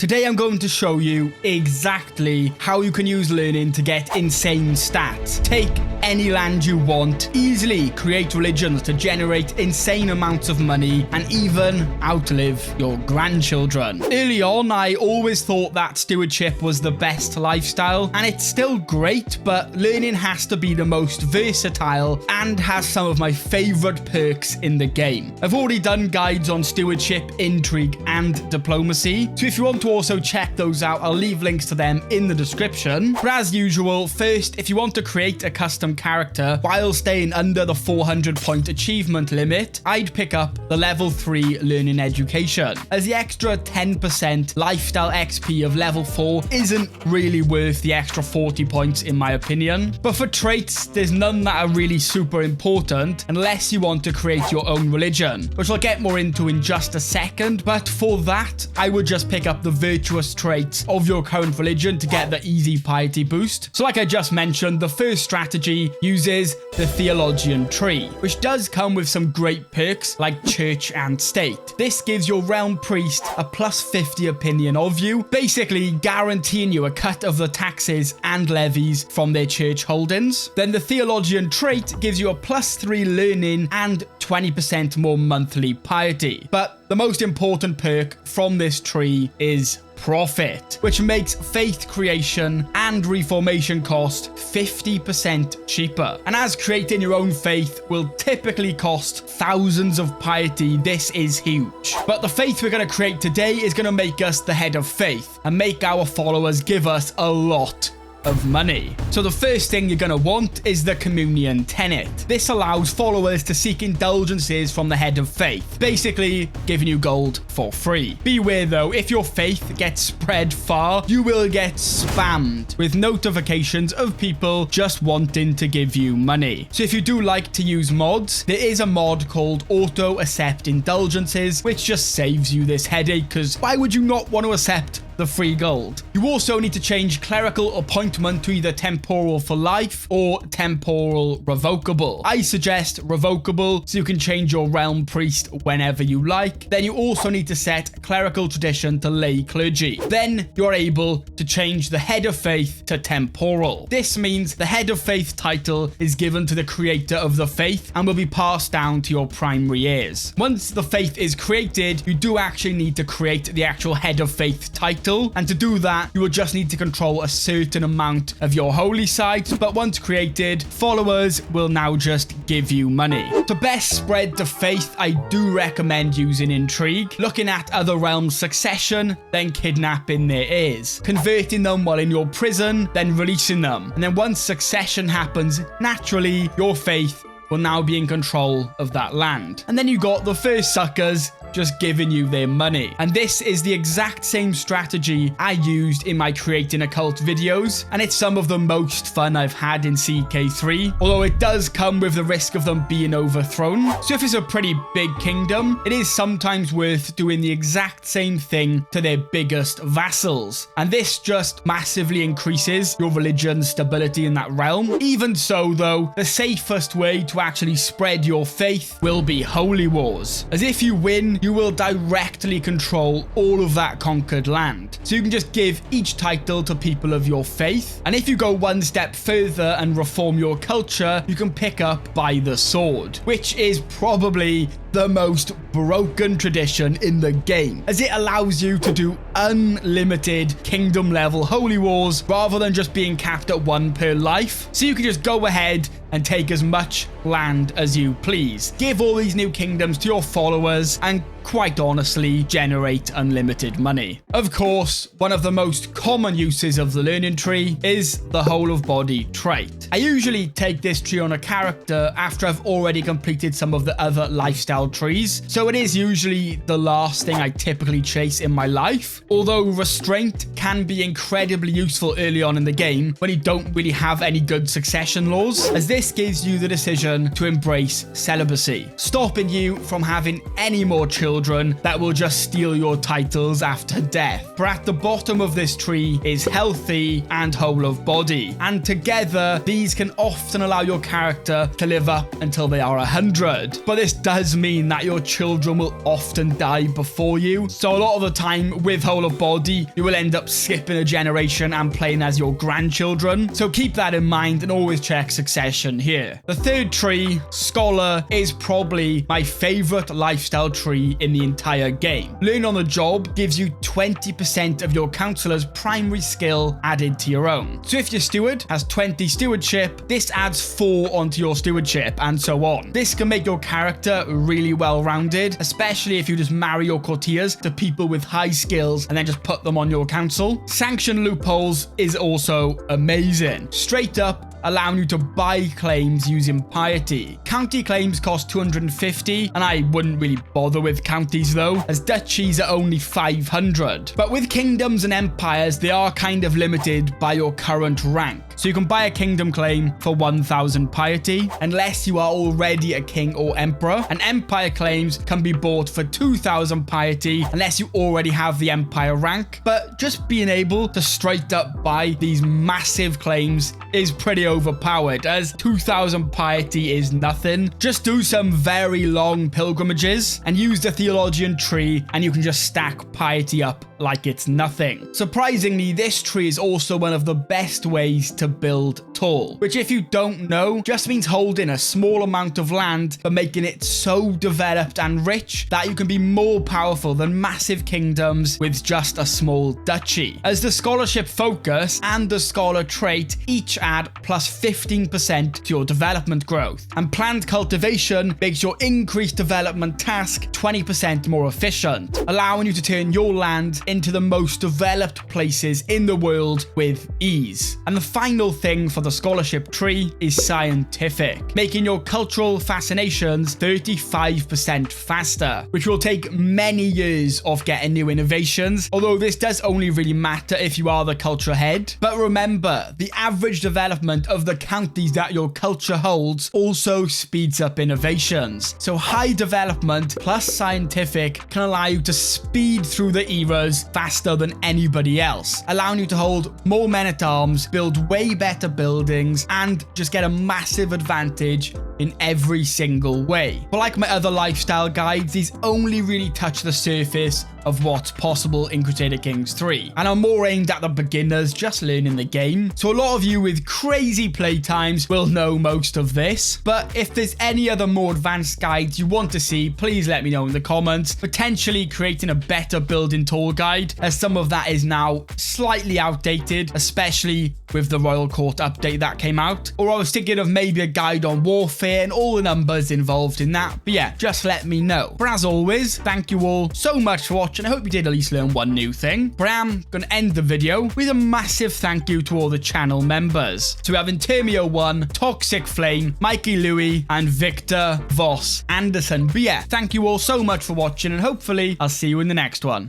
Today I'm going to show you exactly how you can use learning to get insane stats. Take any land you want, easily create religions to generate insane amounts of money, and even outlive your grandchildren. Early on, I always thought that stewardship was the best lifestyle, and it's still great, but learning has to be the most versatile and has some of my favorite perks in the game. I've already done guides on stewardship, intrigue, and diplomacy, so if you want to also check those out, I'll leave links to them in the description. But as usual, first, if you want to create a custom character while staying under the 400 point achievement limit, I'd pick up the level 3 learning education, as the extra 10% lifestyle XP of level 4 isn't really worth the extra 40 points in my opinion. But for traits, there's none that are really super important unless you want to create your own religion, which I'll get more into in just a second. But for that, I would just pick up the virtuous traits of your current religion to get the easy piety boost. So like I just mentioned, the first strategy uses the theologian tree, which does come with some great perks like church and state. This gives your realm priest a plus 50 opinion of you, basically guaranteeing you a cut of the taxes and levies from their church holdings. Then the theologian trait gives you a plus 3 learning and 20% more monthly piety. But the most important perk from this tree is profit, which makes faith creation and reformation cost 50% cheaper. And as creating your own faith will typically cost thousands of piety, this is huge. But the faith we're going to create today is going to make us the head of faith and make our followers give us a lot of money. So the first thing you're going to want is the communion tenet. This allows followers to seek indulgences from the head of faith, basically giving you gold for free. Beware though, if your faith gets spread far, you will get spammed with notifications of people just wanting to give you money. So if you do like to use mods, there is a mod called auto accept indulgences, which just saves you this headache, because why would you not want to accept the free gold? You also need to change clerical appointment to either temporal for life or temporal revocable. I suggest revocable so you can change your realm priest whenever you like. Then you also need to set clerical tradition to lay clergy. Then you're able to change the head of faith to temporal. This means the head of faith title is given to the creator of the faith and will be passed down to your primary heirs. Once the faith is created, you do actually need to create the actual head of faith title. And to do that, you will just need to control a certain amount of your holy sites, but once created, followers will now just give you money. To best spread the faith, I do recommend using intrigue, looking at other realms' succession, then kidnapping their heirs, converting them while in your prison, then releasing them. And then once succession happens, naturally, your faith will now be in control of that land. And then you got the first suckers just giving you their money. And this is the exact same strategy I used in my creating a cult videos, and it's some of the most fun I've had in CK3, although it does come with the risk of them being overthrown. So if it's a pretty big kingdom, it is sometimes worth doing the exact same thing to their biggest vassals, and this just massively increases your religion's stability in that realm. Even so though, the safest way to actually spread your faith will be holy wars, as if you win, you will directly control all of that conquered land. So you can just give each title to people of your faith. And if you go one step further and reform your culture, you can pick up by the sword, which is probably the most broken tradition in the game, as it allows you to do unlimited kingdom level holy wars rather than just being capped at 1 per life. So you can just go ahead and take as much land as you please, give all these new kingdoms to your followers, and quite honestly generate unlimited money. Of course, one of the most common uses of the learning tree is the whole of body trait. I usually take this tree on a character after I've already completed some of the other lifestyle trees, so it is usually the last thing I typically chase in my life, although restraint can be incredibly useful early on in the game when you don't really have any good succession laws, as this gives you the decision to embrace celibacy, stopping you from having any more children grandchildren that will just steal your titles after death. But at the bottom of this tree is healthy and whole of body, and together these can often allow your character to live up until they are 100. But this does mean that your children will often die before you, so a lot of the time with whole of body you will end up skipping a generation and playing as your grandchildren, so keep that in mind and always check succession here. The third tree, Scholar, is probably my favorite lifestyle tree in the entire game. Learn on the job gives you 20% of your counselor's primary skill added to your own. So if your steward has 20 stewardship, this adds 4 onto your stewardship, and so on. This can make your character really well-rounded, especially if you just marry your courtiers to people with high skills and then just put them on your council. Sanction loopholes is also amazing. Straight up, allowing you to buy claims using piety. County claims cost 250, and I wouldn't really bother with counties though, as duchies are only 500. But with kingdoms and empires, they are kind of limited by your current rank. So you can buy a kingdom claim for 1000 piety, unless you are already a king or emperor, and empire claims can be bought for 2000 piety, unless you already have the empire rank. But just being able to straight up buy these massive claims is pretty overpowered, as 2000 piety is nothing. Just do some very long pilgrimages and use the theologian tree, and you can just stack piety up like it's nothing. Surprisingly, this tree is also one of the best ways to build tall, which if you don't know, just means holding a small amount of land but making it so developed and rich that you can be more powerful than massive kingdoms with just a small duchy. As the scholarship focus and the scholar trait each add plus 15% to your development growth, and planned cultivation makes your increased development task 20% more efficient, allowing you to turn your land into the most developed places in the world with ease. And the final thing for the scholarship tree is scientific, making your cultural fascinations 35% faster, which will take many years of getting new innovations, although this does only really matter if you are the culture head. But remember, the average development of the counties that your culture holds also speeds up innovations. So high development plus scientific can allow you to speed through the eras faster than anybody else, allowing you to hold more men-at-arms, build way better buildings, and just get a massive advantage in every single way. But like my other lifestyle guides, these only really touch the surface of what's possible in Crusader Kings 3, and are more aimed at the beginners just learning the game. So a lot of you with crazy playtimes will know most of this, but if there's any other more advanced guides you want to see, please let me know in the comments, potentially creating a better building tour guide, as some of that is now slightly outdated, especially with the Royal Court update that came out. Or I was thinking of maybe a guide on warfare and all the numbers involved in that, but yeah, just let me know. But as always, thank you all so much for watching. I hope you did at least learn one new thing. But I'm going to end the video with a massive thank you to all the channel members. So we have Intermio1, Toxic Flame, Mikey Louie, and Victor Voss Anderson. But yeah, thank you all so much for watching, and hopefully I'll see you in the next one.